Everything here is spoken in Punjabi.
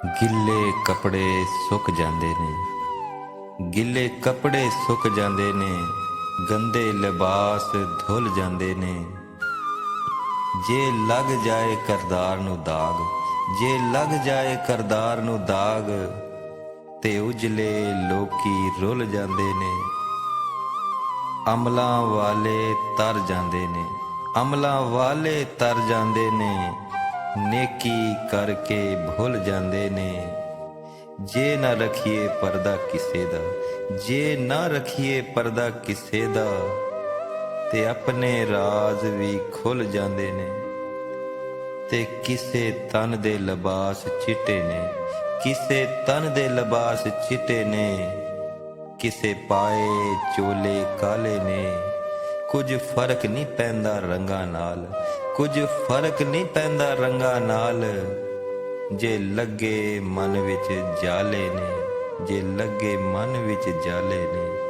ਗਿੱਲੇ ਕੱਪੜੇ ਸੁੱਕ ਜਾਂਦੇ ਨੇ, ਗਿੱਲੇ ਕੱਪੜੇ ਸੁੱਕ ਜਾਂਦੇ ਨੇ, ਗੰਦੇ ਲਿਬਾਸ ਧੁੱਲ ਜਾਂਦੇ ਨੇ। ਜੇ ਲੱਗ ਜਾਏ ਕਰਦਾਰ ਨੂੰ ਦਾਗ, ਜੇ ਲੱਗ ਜਾਏ ਕਰਦਾਰ ਨੂੰ ਦਾਗ, ਤੇ ਉਜਲੇ ਲੋਕੀ ਰੁੱਲ ਜਾਂਦੇ ਨੇ। ਅਮਲਾਂ ਵਾਲੇ ਤਰ ਜਾਂਦੇ ਨੇ, ਅਮਲਾਂ ਵਾਲੇ ਤਰ ਜਾਂਦੇ ਨੇ, ਨੇਕੀ ਕਰਕੇ ਭੁੱਲ ਜਾਂਦੇ ਨੇ। ਜੇ ਨਾ ਰਖੀਏ ਪਰਦਾ ਕਿਸੇ ਦਾ, ਜੇ ਨਾ ਰਖੀਏ ਪਰਦਾ ਕਿਸੇ ਦਾ, ਤੇ ਆਪਣੇ ਰਾਜ਼ ਵੀ ਖੁੱਲ ਜਾਂਦੇ ਨੇ। ਤੇ ਕਿਸੇ ਤਨ ਦੇ ਲਿਬਾਸ ਚਿੱਟੇ ਨੇ, ਕਿਸੇ ਤਨ ਦੇ ਲਿਬਾਸ ਚਿੱਟੇ ਨੇ, ਕਿਸੇ ਪਾਏ ਚੋਲੇ ਕਾਲੇ ਨੇ। ਕੁਝ ਫਰਕ ਨਹੀਂ ਪੈਂਦਾ ਰੰਗਾਂ ਨਾਲ, ਕੁਝ ਫਰਕ ਨਹੀਂ ਪੈਂਦਾ ਰੰਗਾਂ ਨਾਲ, ਜੇ ਲੱਗੇ ਮਨ ਵਿੱਚ ਜਾਲੇ ਨੇ, ਜੇ ਲੱਗੇ ਮਨ ਵਿੱਚ ਜਾਲੇ ਨੇ।